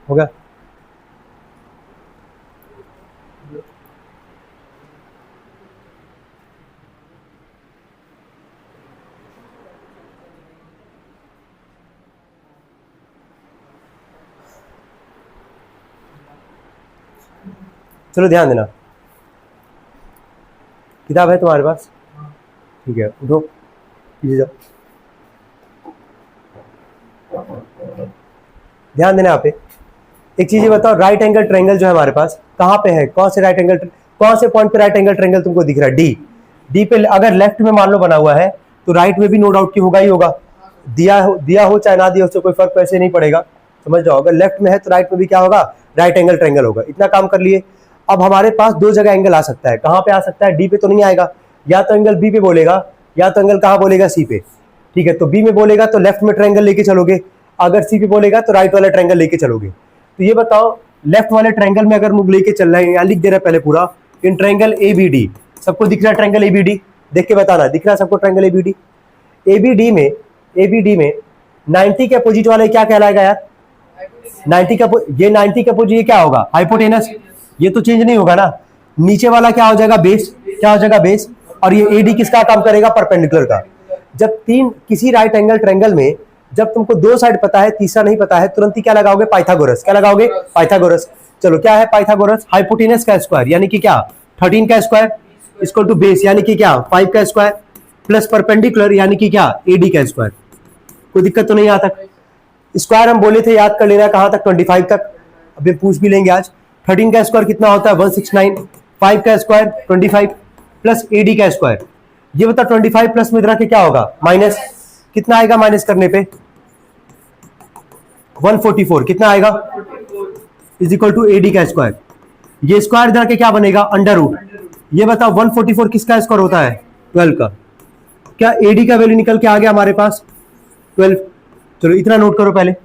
हो गया। चलो ध्यान देना, किताब है तुम्हारे पास? ठीक है, उठो पीछे जाओ। ध्यान देना यहाँ पे एक चीज ये बताओ, राइट एंगल ट्रायंगल जो है हमारे पास कहाँ पे है? कौन से राइट एंगल, कौन से पॉइंट पे राइट एंगल ट्रायंगल तुमको दिख रहा है? डी। डी पे अगर लेफ्ट में मान लो बना हुआ है तो राइट में भी नो डाउट की होगा ही होगा। दिया हो चाहे ना दिया, उससे कोई फर्क वैसे नहीं पड़ेगा, समझ जाओ। अगर लेफ्ट में है तो राइट में भी क्या होगा? राइट एंगल ट्रायंगल होगा। इतना काम कर लिए। अब हमारे पास दो जगह एंगल आ सकता है। कहाँ पे आ सकता है? डी पे तो नहीं आएगा, या तो एंगल बी पे बोलेगा, या तो एंगल कहाँ बोलेगा? सी पे। ठीक है, तो बी में बोलेगा तो लेफ्ट में ट्रायंगल लेके चलोगे, अगर सी पे बोलेगा तो राइट वाला ट्रायंगल लेके चलोगे। तो ये बताओ, लेफ्ट वाले ट्रायंगल में अगर मुझे लेके चल रहा है, यहाँ लिख दे रहा है पहले पूरा, in triangle A B D, सबको दिख रहा है ट्रायंगल ए बी डी? देख के बताना, दिख रहा है सबको triangle A B D? A B D में 90 के अपोजिट वाले क्या कहलाएगा यार? 90 का ये 90 के अपोजिट ये क्या होगा? हाइपोटेनस। ये तो चेंज नहीं होगा ना। नीचे वाला क्या हो जाएगा? बेस। क्या हो जाएगा? बेस। और ये एडी किसका काम करेगा? परपेंडिकुलर का। जब तीन किसी राइट एंगल ट्रायंगल में जब तुमको दो साइड पता है, तीसरा नहीं पता है, तुरंत ही क्या लगाओगे? पाइथागोरस। क्या लगाओगे? पाइथागोरस। चलो, क्या है पाइथागोरस? हाइपोटेनस का स्क्वायर यानी कि क्या? 13 का स्क्वायर इक्वल टू बेस यानी कि क्या? 5 का स्क्वायर प्लस परपेंडिकुलर यानी कि क्या? एडी का स्क्वायर। कोई दिक्कत तो नहीं आता? स्क्वायर हम बोले थे याद कर लेना, कहां तक? 25 तक। अभी पूछ भी लेंगे आज। 13 का स्क्वायर कितना होता है? 169। 5 का स्क्वायर 25 प्लस एडी का स्क्वायर। ये बता 25 प्लस में इधर के क्या होगा? माइनस। कितना आएगा माइनस करने पे? 144। कितना आएगा? इज इक्वल टू एडी का स्क्वायर। ये स्क्वायर इधर के क्या बनेगा? Under root. ये बताओ 144 किसका स्क्वायर होता है? 12 का। क्या एडी का वैल्यू निकल के आ गया हमारे पास? 12। चलो इतना नोट करो पहले।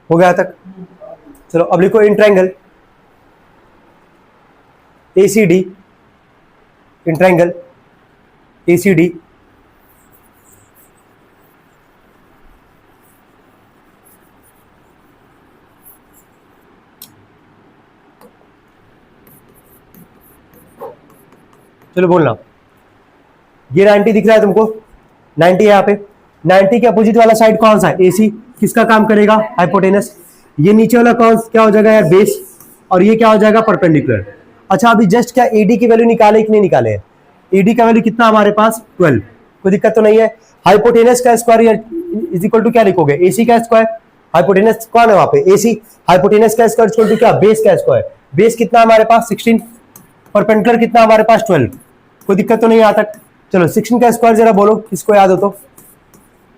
हो गया तक? चलो अब लिखो in triangle ACD, in triangle ACD चलो बोलना। ये 90 दिख रहा है तुमको? 90 है यहाँ पे। 90 के अपोजिट वाला साइड कौन सा है? एसी। किसका काम करेगा? हाइपोटेनस। ये नीचे वाला कौन क्या हो जाएगा यार? बेस। और ये क्या हो जाएगा? परपेंडिकुलर। अच्छा, अभी जस्ट क्या एडी की वैल्यू निकाले कि नहीं निकाले? एडी का वैल्यू कितना हमारे पास? 12। कोई दिक्कत तो नहीं है? हाइपोटेनस का स्क्वायर इज इक्वल टू क्या लिखोगे? एसी का स्क्वायर। हाइपोटेनस कौन है वहां पे? एसी। हाइपोटेनस का स्क्वायर इक्वल टू क्या? बेस का स्क्वायर। बेस कितना हमारे पास? 16। परपेंडिकुलर कितना हमारे पास? 12। कोई दिक्कत तो नहीं यहाँ तक? चलो 16 का स्क्वायर जरा बोलो, किसको याद हो तो?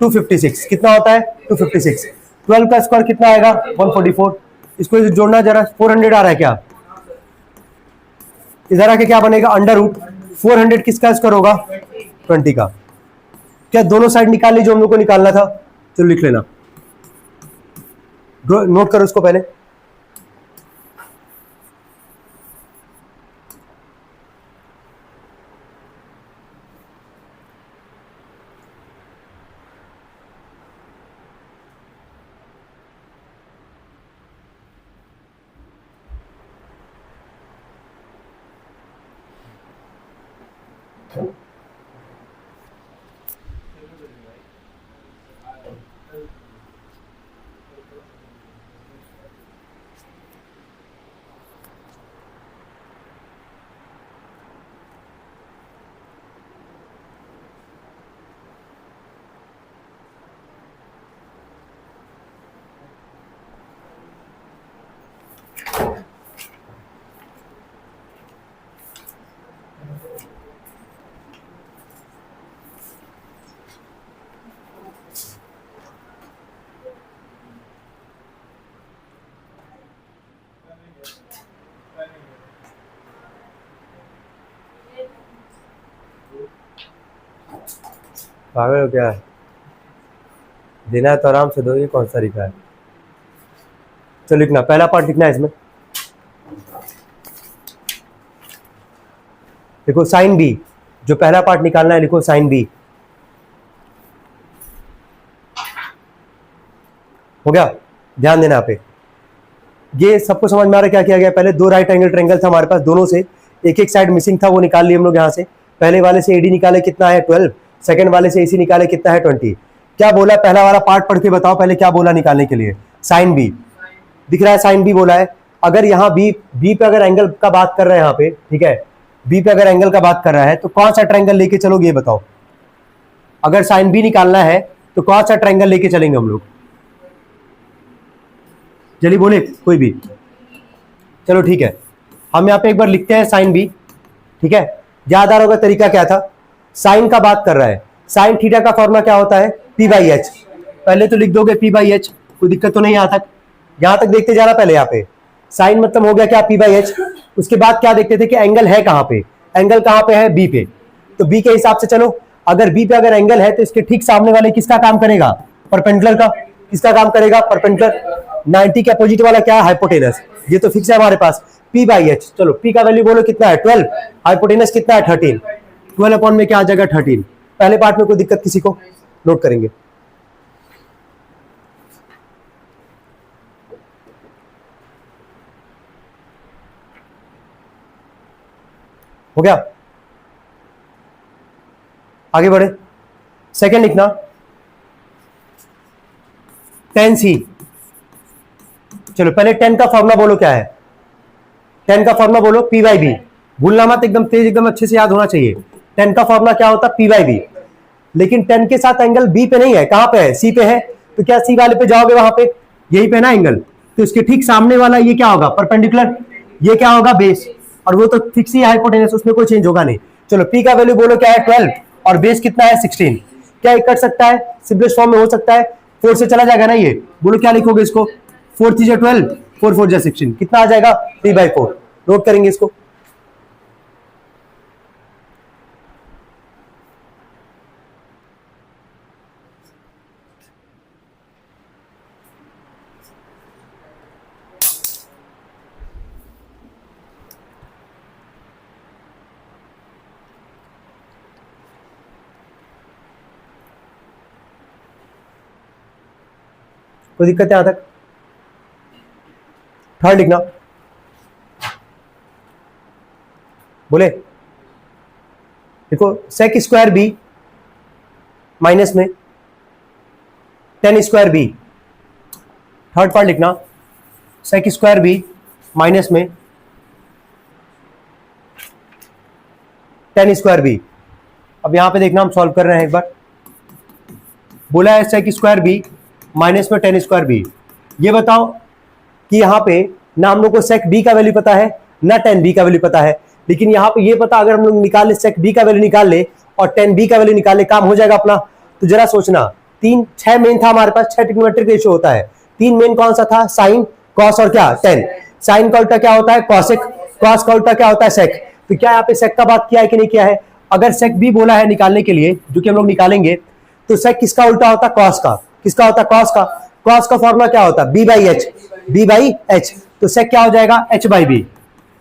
256। कितना होता है? 256। 12 का स्क्वायर कितना आएगा? 144। इसको जोड़ना जरा, 400 आ रहा है क्या? इधर आके क्या बनेगा? अंडर रूट 400 किसका स्क्वायर होगा? 20 का। क्या दोनों साइड निकाल ली जो हम लोग को निकालना था? चलो लिख लेना, नोट करो इसको पहले। पागल हो क्या? देना है तो आराम से दो, ये कौन सा लिखा है? चलो लिखना, पहला पार्ट लिखना है इसमें। देखो साइन बी, जो पहला पार्ट निकालना है लिखो साइन बी। हो गया? ध्यान देना यहाँ पे, ये सबको समझ में आ रहा है क्या किया गया? पहले दो राइट एंगल ट्रायंगल था हमारे पास, दोनों से एक एक साइड मिसिंग था, वो निकाल लिया हम लोग यहाँ से। पहले वाले से एडी निकाले कितना है 12, सेकंड वाले से एसी निकाले कितना है 20। क्या बोला? पहला वाला पार्ट पढ़ के बताओ पहले क्या बोला निकालने के लिए। साइन बी दिख रहा है, साइन बी बोला है। अगर यहाँ बी पे अगर एंगल का बात कर रहे हैं यहाँ पे, ठीक है, बी पे अगर एंगल का बात कर रहा है तो कौन सा ट्रायंगल लेके चलोगे ये बताओ। अगर साइन बी निकालना है तो कौन सा ट्रायंगल लेके चलेंगे हम लोग? जल्दी बोले कोई भी। चलो ठीक है, हम यहाँ पे एक बार लिखते हैं साइन बी, ठीक है। याद आ रहा होगा तरीका क्या था, साइन का बात कर रहा है, साइन थीटा का फॉर्मूला क्या होता है? P by H. पहले तो लिख दोगे पी बाई एच, कोई दिक्कत तो नहीं यहाँ तक? यहां तक देखते जाना पहले। यहाँ पे साइन मतलब हो गया क्या? P by H. उसके बाद क्या देखते थे कि एंगल है कहां पे? एंगल कहां पे है? बी पे। तो बी के हिसाब से चलो, अगर बी पे अगर एंगल है तो इसके ठीक सामने वाले किसका काम करेगा? परपेंडिकुलर का। किसका काम करेगा? परपेंडिकुलर। 90 के अपोजिट वाला क्या है? हाइपोटेनस। ये तो फिक्स है हमारे पास, पी बाई एच। चलो पी का वैल्यू बोलो कितना है? 12। हाइपोटेनस कितना है? 13। 12 अपॉन में क्या आ जाएगा? 13। पहले पार्ट में कोई दिक्कत किसी को? नोट करेंगे। हो गया? आगे बढ़े, सेकंड लिखना tan सी। चलो पहले tan का फॉर्मूला बोलो क्या है? tan का फॉर्मूला बोलो पी बाई बी। भूलना मत, एकदम तेज, एकदम अच्छे से याद होना चाहिए। tan का फॉर्मूला क्या होता है? P by B. लेकिन tan के साथ एंगल बी पे नहीं है, कहां पे है? सी पे है। तो क्या सी वाले पे जाओगे? वहां पे यही पे ना एंगल, तो इसके ठीक सामने वाला ये क्या होगा? परपेंडिकुलर। ये क्या होगा? बेस। और वो तो फिक्स ही हाइपोटेनस, उसमें कोई चेंज होगा नहीं। चलो पी का वैल्यू बोलो क्या है? 12 और बेस कितना है? 16। क्या ये कट सकता है? सिंपलेस्ट फॉर्म में हो सकता है, 4 से चला जाएगा ना ये। बोलो क्या लिखोगे इसको? 4 3 जा 12, 4 4 जा 16, कितना आ जाएगा? 3/4। नोट करेंगे इसको। कोई दिक्कत है यहां तक? थर्ड लिखना, बोले देखो सेक स्क्वायर बी माइनस में tan square B. Third part लिखना, सेक स्क्वायर बी माइनस में tan स्क्वायर बी। अब यहां पे देखना, हम सॉल्व कर रहे हैं एक बार। बोला है सेक स्क्वायर बी माइनस में tan स्क्वायर बी। ये बताओ कि यहाँ पे ना हम लोग को सेक बी का वैल्यू पता है ना tan बी का वैल्यू पता है, लेकिन यहाँ पे ये पता, अगर हम लोग निकाल ले सेक बी का वैल्यू निकाल ले और tan बी का वैल्यू निकाल ले, काम हो जाएगा अपना। तो जरा सोचना, 6 मेन था हमारे पास, 6 ट्रिग्नोमेट्रिक रेशियो होता है। 3 मेन कौन सा था? साइन, कॉस और क्या? tan। साइन का उल्टा क्या होता है? कॉसेक। कॉस का उल्टा क्या होता है? सेक। तो क्या यहाँ पे सेक का बात किया है कि नहीं किया है? अगर सेक बी बोला है निकालने के लिए, जो कि हम लोग निकालेंगे, तो सेक किसका उल्टा होता है? कॉस का। किसका होता है? कॉस का। कॉस का फॉर्मूला क्या होता है? B by H. B by H. तो सेक क्या हो जाएगा? H by B.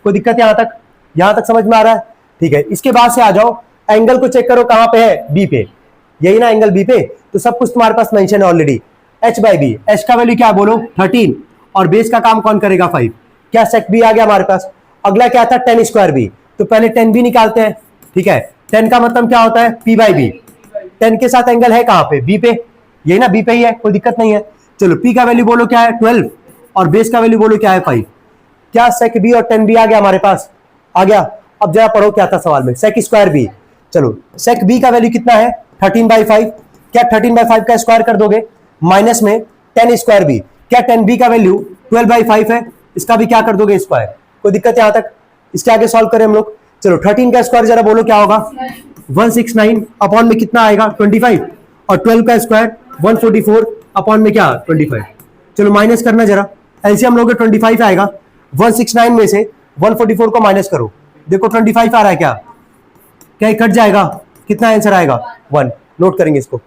कोई दिक्कत यहां तक? यहां तक समझ में आ रहा है? ठीक है, इसके बाद से आ जाओ, एंगल को चेक करो, कहां पे है? बी पे। यही ना एंगल बी पे, तो सब कुछ तुम्हारे पास मेंशन है already. H by B. H का वैल्यू क्या बोलो? 13। और बेस का काम कौन करेगा? 5। क्या सेक बी आ गया हमारे पास? अगला क्या था? tan square B. तो पहले tan बी निकालते हैं, ठीक है। 10 का मतलब क्या होता है, P बाई बी। 10 के साथ एंगल है कहां पे, बी पे, यही ना, बी पे ही है, कोई दिक्कत नहीं है। चलो P का वैल्यू बोलो क्या है 12 और बेस का वैल्यू बोलो क्या है 5। क्या सेक बी और 10 बी आ गया हमारे पास, आ गया। अब जरा पढ़ो क्या था सवाल में, सेक स्क्वायर बी। चलो सेक बी का वैल्यू कितना है 13/5। क्या 13/5 का स्क्वायर कर दोगे, माइनस में 10 स्क्वायर बी। क्या 10 बी का वैल्यू 12/5 है, इसका भी क्या कर दोगे स्क्वायर, कोई दिक्कत यहां तक। इसके आगे सॉल्व करें हम लोग। चलो 13 का स्क्वायर जरा बोलो क्या होगा, 169 अपॉन में कितना आएगा 25, और 12 का स्क्वायर 144 अपॉन में क्या 25। चलो माइनस करना जरा, एलसीएम लोगे 25 आएगा, 169 में से 144 को माइनस करो, देखो 25 आ रहा है क्या, क्या कट जाएगा, कितना आंसर आएगा 1। नोट करेंगे इसको।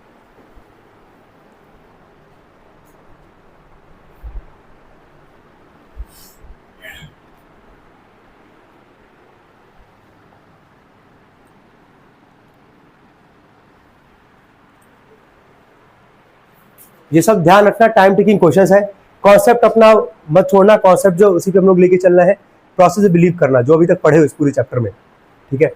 ये सब ध्यान रखना, टाइम टेकिंग क्वेश्चंस है। कॉन्सेप्ट अपना मत छोड़ना, कॉन्सेप्ट जो उसी पे हम लोग लेके चलना है, प्रोसेस से बिलीव करना जो अभी तक पढ़े हो इस पूरे चैप्टर में, ठीक है।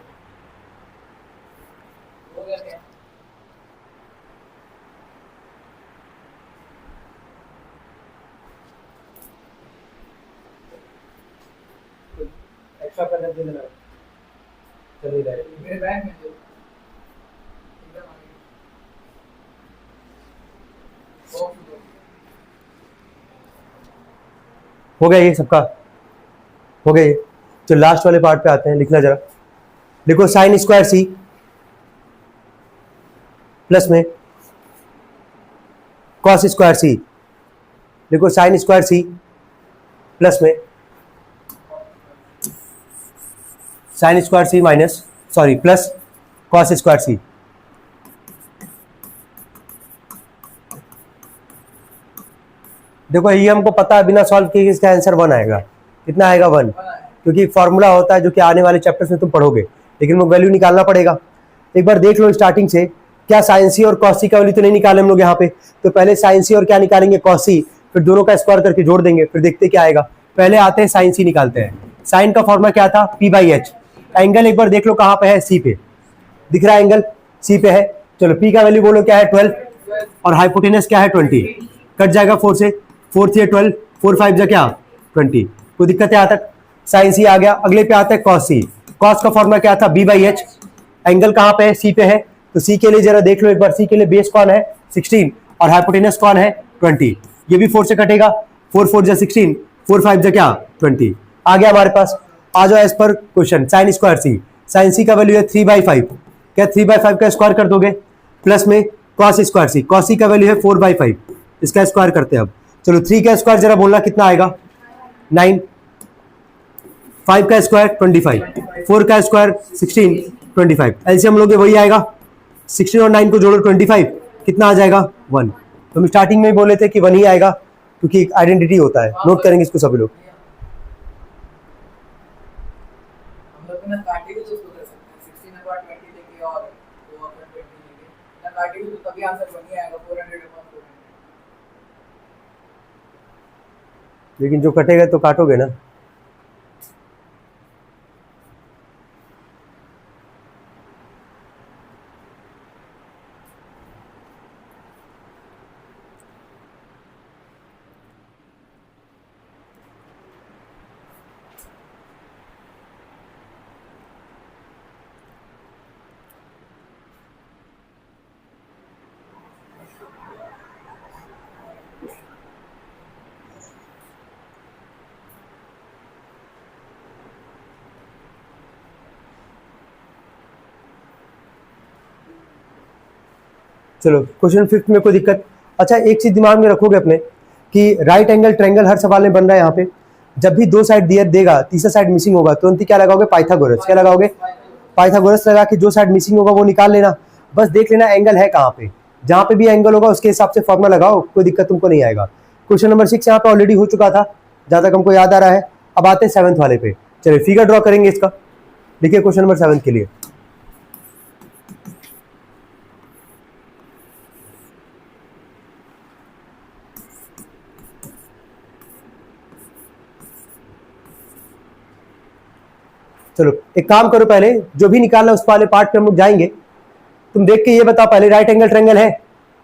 एक्स्ट्रा करने दे देना, चलिए डायरेक्ट मेरे बैंक में दो। हो गया ये सबका, हो गया ये। तो लास्ट वाले पार्ट पे आते हैं, लिखना जरा, लिखो साइन स्क्वायर सी प्लस में कॉस स्क्वायर सी। लिखो साइन स्क्वायर सी प्लस में sine square C minus, sorry plus cos square C. देखो ये हमको पता है, बिना सॉल्व किए इसका आंसर 1 आएगा। कितना आएगा 1, क्योंकि फॉर्मूला होता है जो कि आने वाले चैप्टर्स में तुम पढ़ोगे, लेकिन वो वैल्यू निकालना पड़ेगा। एक बार देख लो स्टार्टिंग से, क्या साइन सी और कॉस सी का वैल्यू तो नहीं निकाले हम लोग यहाँ पे, तो पहले साइन सी और क्या निकालेंगे कॉस सी, फिर दोनों का स्क्वायर करके जोड़ देंगे, फिर देखते क्या आएगा। पहले आते हैं साइन सी निकालते हैं। साइन का फॉर्मूला क्या था, पी बाई एच। एंगल एक बार देख लो कहाँ पे है, सी पे, दिख रहा है एंगल सी पे है। चलो पी का वैल्यू बोलो क्या है 12 और हाइपोटेनस क्या है 20, कट जाएगा 4 से, 4 से 12, 4 5 जा क्या 20, कोई दिक्कत है यहाँ तक। साइन सी आ गया, अगले पे आता है कॉस सी। कॉस का फॉर्मूला क्या था, बी बाई एच। एंगल कहाँ पे है, सी पे है, तो सी के लिए जरा देख लो एक बार, सी के लिए बेस कौन है 16 और हाइपोटेनस कौन है 20, ये भी 4 से कटेगा, 4 4 जा 16, 4 5 जा क्या 20, आ गया हमारे पास। आ जाओ एज पर question, sine square C. Sine C का वैल्यू है 3/5, क्या 3/5 का स्क्वायर कर दोगे, प्लस में कॉस स्क्वायर सी। कॉस सी का वैल्यू है 4/5, इसका स्क्वायर करते हैं अब। चलो 3 का स्क्वायर जरा बोलना कितना आएगा 9, 5 का स्क्वायर 25, 4 का स्क्वायर 16, 25, एलसीएम लोगे वही आएगा, 16 और 9 को जोड़ो 25, कितना आ जाएगा 1। तो हम स्टार्टिंग में ही बोले थे कि 1 ही आएगा, क्योंकि एक आइडेंटिटी होता है। नोट करेंगे इसको सभी लोग। लेकिन जो कटेगा तो काटोगे ना, चलो क्वेश्चन 5 में कोई दिक्कत। अच्छा एक चीज दिमाग में रखोगे अपने कि राइट एंगल ट्रायंगल हर सवाल में बन रहा है यहाँ पे, जब भी 2 साइड दिया देगा, तीसरा साइड मिसिंग होगा, तुरंत ही क्या लगाओगे पाइथागोरस। क्या लगाओगे, पाइथागोरस लगा के जो साइड मिसिंग होगा वो निकाल लेना। बस देख लेना एंगल है कहाँ पे, जहां पे भी एंगल होगा उसके हिसाब से फॉर्मुला लगाओ, कोई दिक्कत तुमको नहीं आएगा। क्वेश्चन नंबर 6 यहाँ पे ऑलरेडी हो चुका था, जहां तक हमको याद आ रहा है। अब आते हैं 7th वाले पे, चलिए फिगर ड्रॉ करेंगे इसका। देखिए क्वेश्चन नंबर 7 के लिए, चलो एक काम करो, पहले जो भी निकालना उस वाले पार्ट पे हम लोग जाएंगे। तुम देख के ये बताओ पहले, राइट एंगल ट्रायंगल है,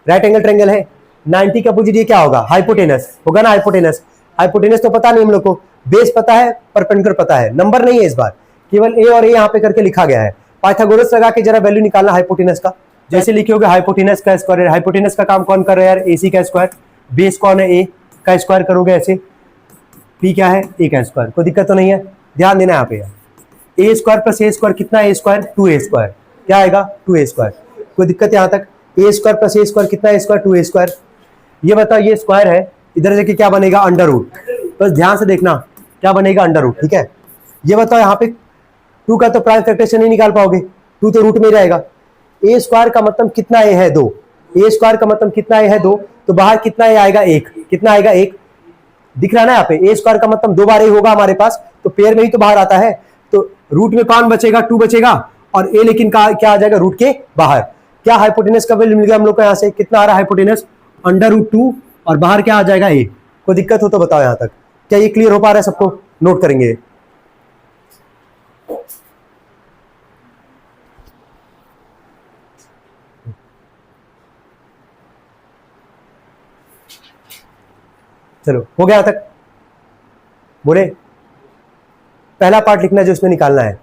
राइट एंगल ट्रायंगल है, 90 का अपोजिट ये क्या होगा, हाइपोटेनस होगा ना, हाइपोटेनस। हाइपोटेनस तो पता नहीं हम लोग को, बेस पता है, परपेंडिकुलर पता है, नंबर नहीं है इस बार, केवल ए और ए यहाँ पे करके लिखा गया है। पाइथागोरस लगा के जरा वैल्यू निकालना हाइपोटेनस का, जैसे लिखे होगे हाइपोटेनस का स्क्वायर। हाइपोटेनस का काम कौन कर रहा है यार, एसी का स्क्वायर, बेस कौन है, ए का स्क्वायर करोगे ऐसे, पी क्या है, ए का स्क्वायर, कोई दिक्कत तो नहीं है, ध्यान देना यहाँ पे यार। ए स्क्वायर प्लस ए स्क्वायर कितना, ए स्क्वायर 2a स्क्वायर, क्या आएगा 2a स्क्वायर, कोई दिक्कत यहाँ तक। ए स्क्वायर प्लस ए स्क्वायर कितना, ए स्क्वायर 2a स्क्वायर। ये बताओ ये स्क्वायर है, इधर से क्या बनेगा, अंडर रूट, बस ध्यान से देखना क्या बनेगा, अंडर रूट, ठीक है। ये बताओ यहाँ पे 2 का तो प्राइम फैक्टरेशन नहीं निकाल पाओगे, 2 तो रूट में रहेगा। ए स्क्वायर का मतलब कितना ए है, 2, ए स्क्वायर का मतलब कितना ए है, 2, तो बाहर कितना ए आएगा, 1, कितना आएगा 1, दिख रहा है ना यहाँ पे, ए स्क्वायर का मतलब 2 बार ए होगा हमारे पास, तो पेयर में ही तो बाहर आता है, तो रूट में कौन बचेगा, 2 बचेगा, और ए लेकिन क्या आ जाएगा रूट के बाहर। क्या हाइपोटेनस का वैल्यू मिल गया हम लोग को, यहाँ से कितना आ रहा है हाइपोटेनस, अंडर रूट 2, और बाहर क्या आ जाएगा ए। कोई दिक्कत हो तो बताओ यहाँ तक, क्या ये क्लियर हो पा रहा है सबको, नोट करेंगे। चलो हो गया यहाँ तक, बोले पहला पार्ट लिखना है जो इसमें निकालना है।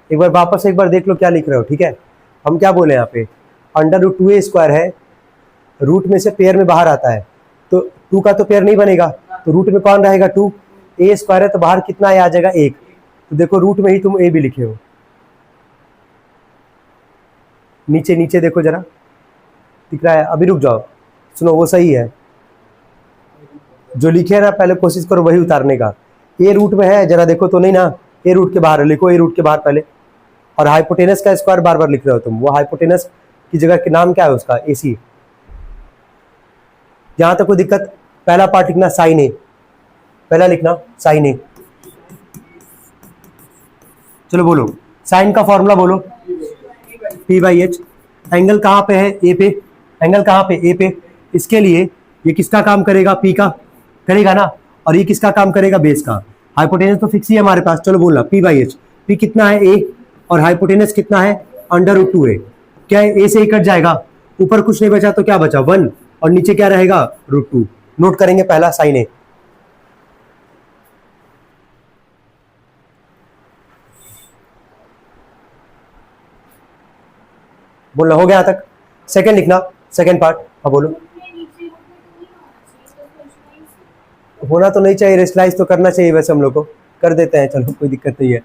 एक बार वापस एक बार देख लो क्या लिख रहे हो, ठीक है। हम क्या बोले यहाँ पे, अंडर रूट 2a स्क्वायर है, रूट में से पेयर में बाहर आता है, तो 2 का तो पेयर नहीं बनेगा, तो रूट में कौन रहेगा 2, a स्क्वायर है तो बाहर कितना आ जाएगा 1, तो देखो रूट में ही तुम a भी लिखे हो, नीचे नीचे देखो जरा दिख रहा है, अभी रुक जाओ, सुनो वो सही है, जो लिखे है ना पहले कोशिश करो वही उतारने का। ए रूट में है, जरा देखो तो नहीं ना, ए रूट के बाहर लिखो, ए रूट के बाहर पहले, और हाइपोटेनस का स्क्वायर बार बार लिख रहे हो तुम, वो हाइपोटेनस की जगह के नाम क्या है उसका, एसी। जहां तक कोई दिक्कत, पहला पार्ट लिखना साइन ए, पहला लिखना साइन ए। चलो बोलो साइन का फॉर्मूला बोलो, P/H। एंगल कहां पे है, ए पे, एंगल कहां पे, ए पे। इसके लिए ये किसका काम करेगा, P का करेगा ना, और ये किसका काम करेगा, बेस का। हाइपोटेनस तो फिक्स ही है हमारे पास, चलो बोलना P/H। P कितना है, ए, और हाइपोटेनस कितना है, अंडर रूट 2a। क्या है, ए से ही कट जाएगा, ऊपर कुछ नहीं बचा तो क्या बचा 1, और नीचे क्या रहेगा रूट 2। नोट करेंगे पहला साइन ए, बोलना हो गया तक। सेकंड लिखना, सेकंड पार्ट, हाँ बोलो। होना तो नहीं चाहिए, रेस्टलाइज तो करना चाहिए, वैसे हम लोग को कर देते हैं, चलो कोई दिक्कत नहीं है।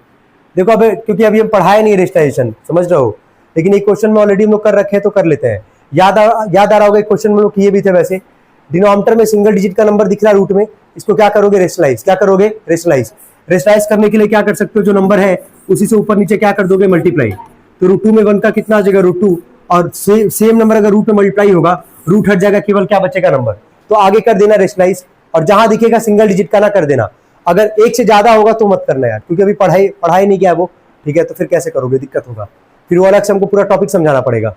देखो अब क्योंकि अभी हम पढ़ाए नहीं रेस्टलाइजेशन, समझ रहे हो, लेकिन एक क्वेश्चन में ऑलरेडी हम लोग कर रखे हैं तो कर लेते हैं। याद आ रहा होगा एक क्वेश्चन में लोग किए भी थे वैसे, डिनोमिनेटर में सिंगल डिजिट का नंबर दिख रहा है रूट में, इसको क्या करोगे, रेस्टलाइज। क्या करोगे, रेस्टलाइज। रेस्टलाइज करने के लिए क्या कर सकते हो, जो नंबर है उसी से ऊपर नीचे क्या कर दोगे, मल्टीप्लाई। तो रूट 2 में 1 का कितना आ जाएगा, रूट 2, और सेम नंबर अगर रूट में मल्टीप्लाई होगा, रूट हट जाएगा, केवल क्या बचेगा नंबर, तो आगे कर देना रेस्टलाइज। और जहां दिखेगा सिंगल डिजिट का ना कर देना, अगर एक से ज्यादा होगा तो मत करना यार, क्योंकि अभी पढ़ाई नहीं किया है वो, ठीक है, तो फिर कैसे करोगे, दिक्कत होगा, फिर वो अलग से हमको पूरा टॉपिक समझाना पड़ेगा,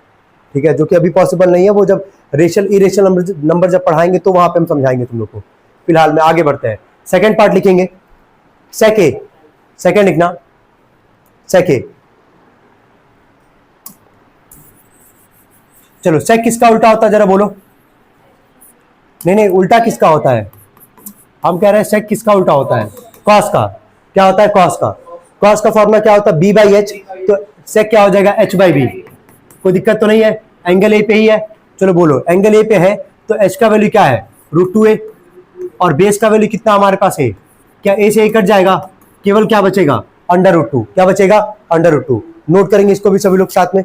ठीक है, जो कि अभी पॉसिबल नहीं है। वो जब रेशनल इरेशनल नंबर जब पढ़ाएंगे तो वहां पे हम समझाएंगे तुम लोग को। फिलहाल में आगे बढ़ते हैं, सेकंड पार्ट लिखेंगे, सेके, सेकंड लिखना सेके। चलो सेक किसका उल्टा होता है जरा बोलो, नहीं उल्टा किसका होता है, हम कह रहे हैं सेक किसका उल्टा होता है, कॉस का। क्या होता है, कॉस का। कॉस का फॉर्मूला क्या होता है, B/H, तो सेक क्या हो जाएगा, H/B। कोई दिक्कत तो नहीं है, एंगल ए पे ही है। चलो बोलो एंगल ए पे है तो H का वैल्यू क्या है, रूट 2a, और बेस का वैल्यू कितना हमारे पास है, क्या ए से कट जाएगा, केवल क्या बचेगा, अंडर रूट 2। क्या बचेगा, अंडर रूट 2। नोट करेंगे इसको भी सभी लोग साथ में,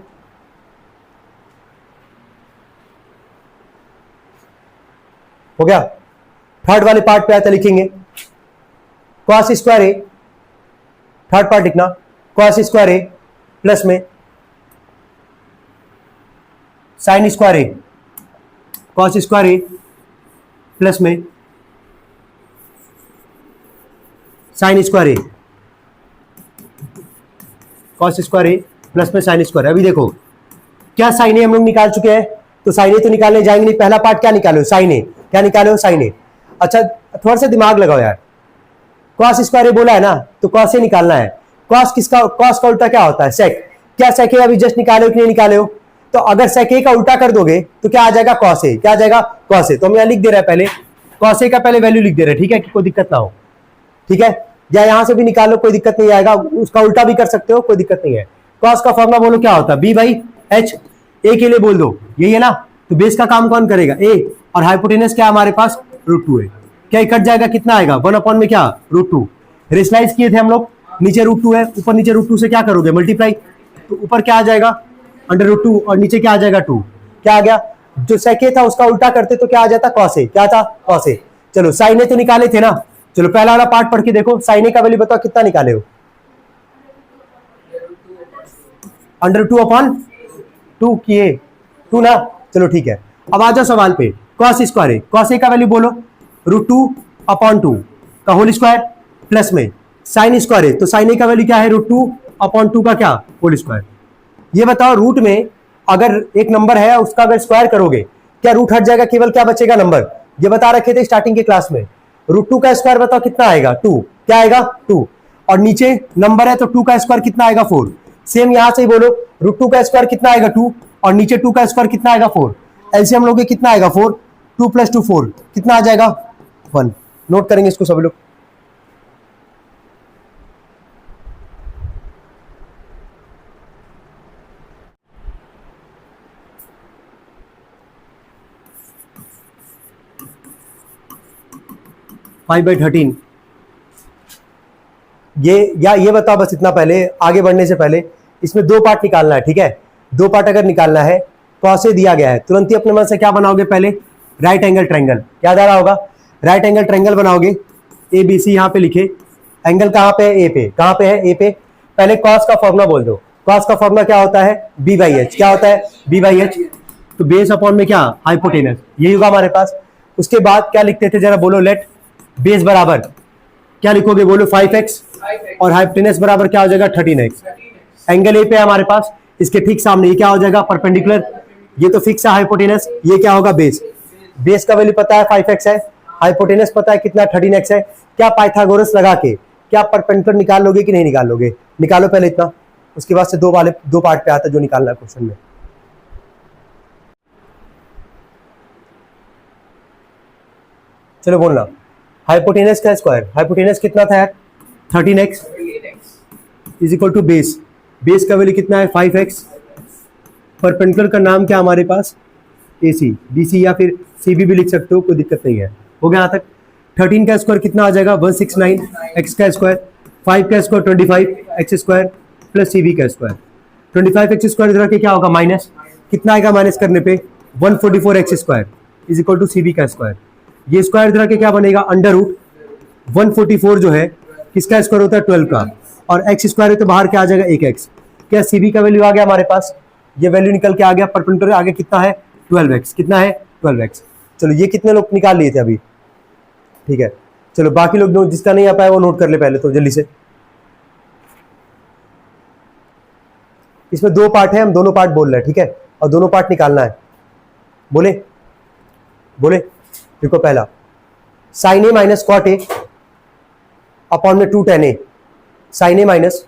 हो गया। थर्ड वाले पार्ट पे आता लिखेंगे कॉस स्क्वायर ए, थर्ड पार्ट लिखना कॉस स्क्वायर ए प्लस में साइन स्क्वायर ए, कॉस स्क्वायर ए प्लस में साइन स्क्वायर ए। कॉस स्क्वायर ए प्लस में साइन स्क्वायर। अभी देखो क्या साइन ए हम लोग निकाल चुके हैं, तो साइन ए तो निकालने जाएंगे नहीं, पहला पार्ट क्या निकालो साइन ए, क्या निकालो साइन ए। अच्छा थोड़ा सा दिमाग लगाओ यार, कॉस स्क्वायर ए बोला है ना, तो कॉस ए निकालना है। कॉस किसका, कॉस का उल्टा क्या होता है सेक। क्या सेक ए अभी जस्ट निकाले हो कि नहीं निकाले हो, तो अगर सेक ए का उल्टा कर दोगे तो क्या आ जाएगा कॉस ए, क्या आ जाएगा कॉस ए। तो हम यहाँ लिख दे रहे हैं पहले कॉस ए का पहले वैल्यू लिख दे रहे हैं, ठीक है कि कोई दिक्कत ना हो, ठीक है। या यहां से भी निकालो कोई दिक्कत नहीं आएगा, उसका उल्टा भी कर सकते हो कोई दिक्कत नहीं है। कॉस का फॉर्मूला बोलो क्या होता है, बी बाई एच। ए के लिए बोल दो यही है ना, तो बेस का काम कौन करेगा ए, और हाइपोटेनस क्या हमारे पास √2 है। क्या कट जाएगा कितना आएगा 1 में क्या √2। रेशलाइज किए थे हम लोग, नीचे √2 है, ऊपर नीचे √2 से क्या करोगे मल्टीप्लाई, तो ऊपर क्या आ जाएगा √2 और नीचे क्या आ जाएगा 2। क्या आ गया, जो सेके था उसका उल्टा करते तो क्या आ जाता कॉस ए, क्या था कॉस ए। चलो साइन ए तो निकाले थे ना, चलो पहला वाला पार्ट पढ़ के देखो, साइन ए का वैल्यू बताओ कितना निकाले हो, √2/2 किए 2 ना। चलो ठीक है, अब आ जाओ सवाल पे, cos square A, cos A का वैल्यू बोलो √2/2 का होल स्क्वायर प्लस में साइन स्क्वायर ए, तो साइन ए का वैल्यू क्या है √2/2 का क्या होल स्क्वायर। ये बताओ रूट में अगर एक नंबर है उसका अगर स्क्वायर करोगे क्या रूट हट जाएगा, केवल क्या बचेगा नंबर। ये बता रखे थे स्टार्टिंग के क्लास में, √2 का स्क्वायर बताओ कितना आएगा 2, क्या आएगा 2, और नीचे नंबर है तो 2 का स्क्वायर कितना आएगा 4। सेम यहां से ही बोलो √2 का स्क्वायर कितना आएगा 2, और नीचे 2 का स्क्वायर कितना आएगा 4। एलसीएम लोगे कितना आएगा 4, 2 + 2 4, कितना आ जाएगा 1। नोट करेंगे इसको सभी लोग। फाइव बाई 13 ये बताओ बस इतना, पहले आगे बढ़ने से पहले इसमें दो पार्ट निकालना है, ठीक है। दो पार्ट अगर निकालना है, कॉस ए दिया गया है, तुरंत ही अपने मन से क्या बनाओगे पहले राइट एंगल ट्रायंगल, क्या जा रहा होगा राइट एंगल ट्रायंगल बनाओगे। ए बी सी यहाँ पे लिखे, एंगल कहाँ पे है ए पे, कहाँ पे है ए पे। पहले कॉस का फॉर्मूला बोल दो, कॉस का फॉर्मूला क्या होता है b/h, क्या होता है b/h, तो बेस अपॉन में क्या हाइपोटेनस, यही होगा हमारे पास। उसके बाद क्या लिखते थे जरा बोलो, लेट बेस बराबर क्या लिखोगे बोलो 5x, और हाइपोटेनस बराबर क्या हो जाएगा 13x। एंगल ए पे है हमारे पास, इसके ठीक सामने ये क्या हो जाएगा परपेंडिकुलर, ये तो फिक्स है हाइपोटेनस, ये क्या होगा बेस। बेस का वैल्यू पता है 5x है, हाइपोटेनस पता है कितना 13x है। क्या पाइथागोरस लगा के क्या परपेंडिकुलर निकाल लोगे कि नहीं निकाल लोगे, निकालो पहले इतना, उसके बाद से दो पार्ट पे आता है जो निकालना है क्वेश्चन में। चलो बोलना हाइपोटेनस का स्क्वायर, हाइपोटेनस कितना था यार 13x is equal to base, base का वैल्यू कितना है 5x, परपेंडिकुलर का नाम क्या हमारे पास AC, BC या फिर CB भी लिख सकते हो, कोई दिक्कत नहीं है। हो गया यहाँ तक। 13 का स्क्वायर कितना आ जाएगा 169, x का स्क्वायर 5 का square 25, x square plus CB का स्क्वायर 25x स्क्वायर इधर के क्या होगा माइनस, कितना आएगा माइनस करने पे 144x square is equal to CB का स्क्वायर। ये स्क्वायर इधर के क्या बनेगा √144 जो है किसका स्क्वायर होता है 12 का, और x स्क्वायर है तो बाहर क्या आ जाएगा 1x। क्या CB का वैल्यू आ गया हमारे पास, ये वैल्यू निकल के आ गया, परपेंडिकुलर आगे कितना है 12x, कितना है 12x। चलो ये कितने लोग निकाल लिए थे अभी, ठीक है। चलो बाकी लोग जिसका नहीं आ पाया वो नोट कर ले पहले तो जल्दी से। इसमें दो पार्ट है, हम दोनों पार्ट बोल रहे हैं, ठीक है, और दोनों पार्ट निकालना है। बोले बोले देखो पहला sine A minus cot A upon में 2 tan A, sine A minus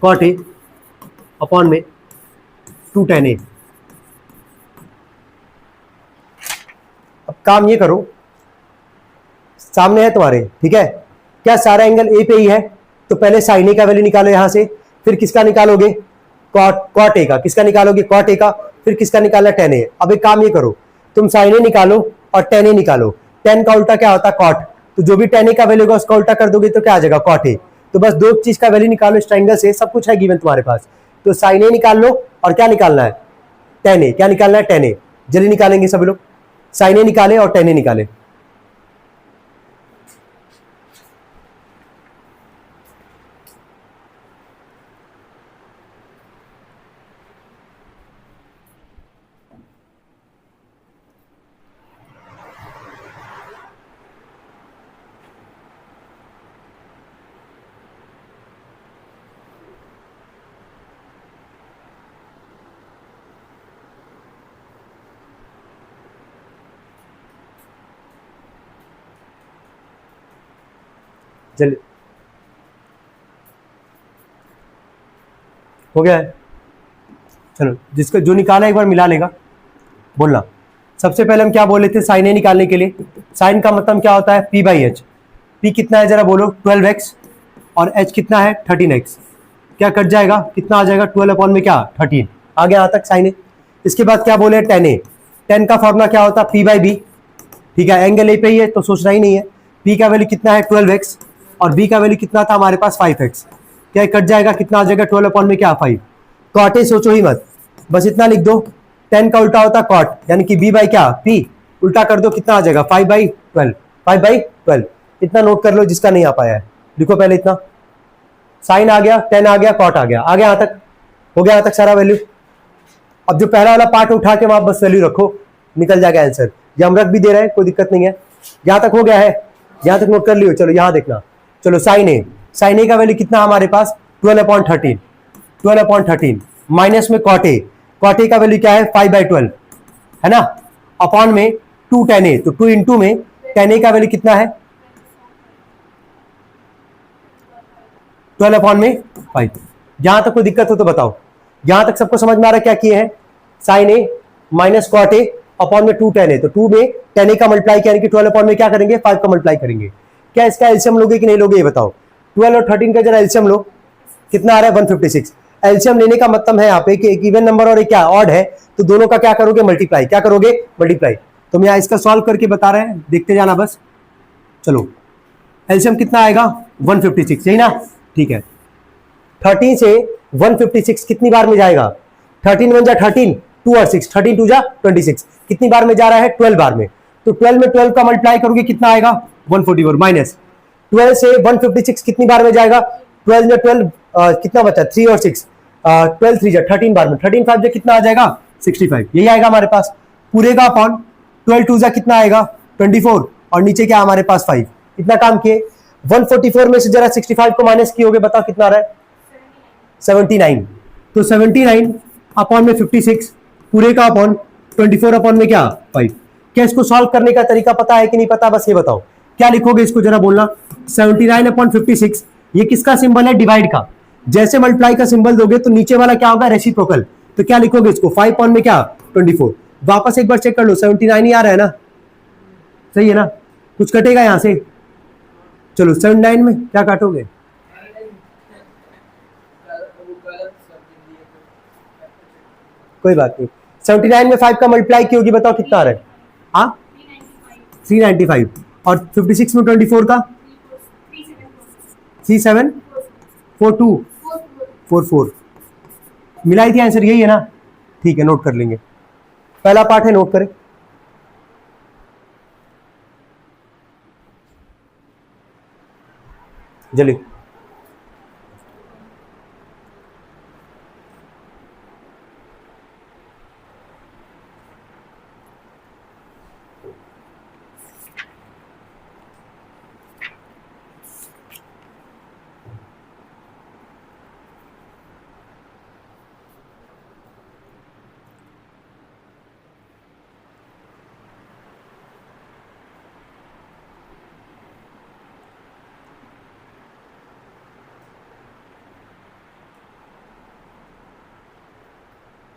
cot A upon में 2 tan ए। अब काम ये करो, सामने है तुम्हारे, ठीक है, क्या सारा एंगल ए पे ही है, तो पहले साइन ए का वैल्यू निकालो यहां से, फिर किसका निकालोगे कॉट ए का, किसका निकालोगे कॉट ए का, फिर किसका निकालना tan ए। अब एक काम ये करो, तुम साइन ए निकालो और tan ए निकालो, tan का उल्टा क्या होता है कॉट, तो जो भी tan ए का वैल्यू होगा उसका उल्टा कर दोगे तो क्या आ जाएगा कॉट ए। तो बस दो चीज का वैल्यू निकालो इस ट्रायंगल से, सब कुछ है गिवन तुम्हारे पास, तो साइन ए निकाल लो और क्या निकालना है tan ए, क्या निकालना है tan ए। जल्दी निकालेंगे सभी लोग, साइन ए निकाले और tan ए निकाले। चलिए हो गया है। चलो जिसका जो निकाला एक बार मिला लेगा, बोलना। सबसे पहले हम क्या बोले थे साइन ए निकालने के लिए? साइन का मतलब क्या होता है? p/h। p कितना है जरा बोलो? 12x। और h कितना है? 13x। क्या कट जाएगा? कितना आ जाएगा? 12 अपॉन में क्या? 13। आ गया यहाँ तक साइन ए। इसके बाद क्या बोले? tan a। tan का फॉर्मूला क्या होता है? p/b। ठीक है, एंगल ए पे ही है तो सोचना ही नहीं है। p का वैल्यू कितना है? 12x। और b का वैल्यू कितना था हमारे पास? 5x। क्या कट जाएगा? कितना आ जाएगा? 12 अपॉन में क्या? 5। कॉट ए सोचो ही मत, बस इतना लिख दो। 10 का उल्टा होता है कॉट, यानी कि b बाई क्या? p। उल्टा कर दो, कितना आ जाएगा? 5/12। 5/12 इतना नोट कर लो जिसका नहीं आ पाया है। लिखो पहले इतना। साइन आ गया, 10 आ गया, कॉट आ गया। आ गया यहाँ तक? हो गया यहाँ तक सारा वैल्यू। अब जो पहला वाला पार्ट उठा के वहां बस वैल्यू रखो, निकल जाएगा आंसर। ये हम रख भी दे रहे हैं, कोई दिक्कत नहीं है। यहाँ तक हो गया है? यहाँ तक नोट कर लियो। चलो यहाँ देखना। चलो साइन ए। साइन ए का वैल्यू कितना हमारे पास? 12/13। 12/13 माइनस में कॉट ए। कॉट ए का वैल्यू क्या है? 5/12 है ना। अपॉन में 2 tan a, तो 2 इंटू में tan a का वैल्यू कितना है? 12 अपॉन में 5। यहां तक कोई दिक्कत हो तो बताओ। यहां तक सबको समझ में आ रहा है क्या किए हैं? Sine A minus cot A upon में 2 tan a, तो 2 में tan a का मल्टीप्लाई करेंगे, 12 अपॉन में क्या करेंगे? 5 का मल्टीप्लाई करेंगे। क्या इसका एलसीएम लोगे कि नहीं लोगे ये बताओ? 12 और 13 का जरा एलसीएम लो, कितना आ रहा है? 156। एलसीएम लेने का मतलब है यहाँ पे कि एक इवन नंबर और एक क्या ऑड है, तो दोनों का क्या करोगे? मल्टीप्लाई। क्या करोगे? मल्टीप्लाई। तो हम यहाँ इसका सॉल्व करके बता रहे हैं, देखते जाना बस। चलो एलसीएम कितना आएगा? 156, यही ना? ठीक है। 13 से 156 कितनी बार में जाएगा? 13 1 जा 13, 2 और 6, 13 2 जा 26। कितनी बार में जा रहा है? 12 बार में। तो 12 में 12 का मल्टीप्लाई करोगे, कितना आएगा? 144 माइनस 12 से 156 कितनी बार में जाएगा? 12 में 12 कितना बचा? 3 और 6, 12 3 जा 13 बार में। 13 5 जा कितना आ जाएगा? 65। यही आएगा हमारे पास पूरे का अपॉन 12 2 जा कितना आएगा? 24। और नीचे क्या हमारे पास? 5। इतना काम किए। 144 में से जरा 65 को माइनस किए होगे, बताओ कितना आ रहा है? 79। तो 79 अपॉन में 56 पूरे का अपॉन 24 अपॉन में क्या? 5। क्या इसको सॉल्व करने का तरीका पता है कि नहीं पता? बस ये बताओ क्या लिखोगे इसको जरा बोलना। 79 अपॉन 56 ये किसका सिंबल है? डिवाइड का। जैसे मल्टीप्लाई का सिंबल दोगे तो नीचे वाला क्या होगा? रेसिप्रोकल। तो क्या लिखोगे इसको? 5 अपॉन में क्या? 24। वापस एक बार चेक कर लो, 79 ही आ रहा है ना? सही है ना? कुछ कटेगा यहां से? चलो 79 में क्या काटोगे? कोई बात नहीं। 79 में 5 का मल्टीप्लाई की होगी, बताओ कितना आ रहा है? हाँ 395। और 56 में 24 का 374244 मिलाई थी आंसर, यही है ना? ठीक है, नोट कर लेंगे। पहला पार्ट है, नोट करें। जल्दी।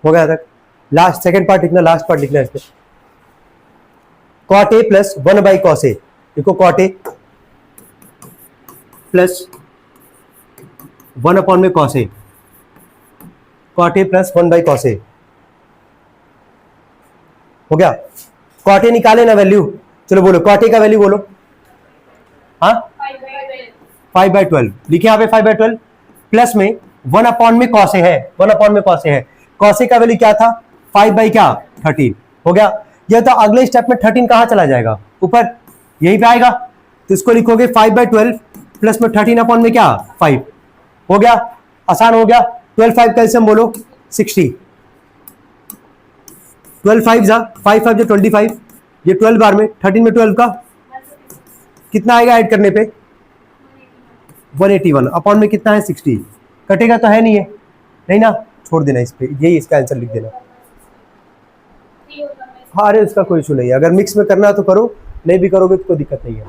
हो गया तक? लास्ट सेकंड पार्ट लिखना, लास्ट पार्ट लिखना है इसमें। Cot A plus 1 by cos A. देखो कॉट ए प्लस 1 अपॉन में cos A. Cot A plus 1 by cos A हो गया। कॉट ए निकाले ना वैल्यू। चलो बोलो कॉट ए का वैल्यू बोलो। हाँ 5/12 लिखे यहाँ पे 5/12 प्लस में 1 अपॉन में कॉस ए है। 1 अपॉन में कॉस ए है। कॉस ए का वैल्यू क्या था? 5/13 हो गया। ये तो अगले स्टेप में 13 कहां चला जाएगा? ऊपर, यही पे आएगा। तो इसको लिखोगे 5/12 प्लस में 13 अपॉन में क्या? 5 हो गया। आसान हो गया। 12 5 का एलसीएम बोलो 60। 12 5 जा 5 5 जा 25। ये 12 बार में 13 में 12 का कितना आएगा ऐड करने पे? 181 अपॉन में कितना है? 60। कटेगा तो है नहीं है? नहीं ना? छोड़ देना इस पे, यही इसका आंसर लिख देना। हाँ अरे उसका कोई इशू नहीं है, अगर मिक्स में करना है तो करो, नहीं भी करोगे तो कोई दिक्कत नहीं है।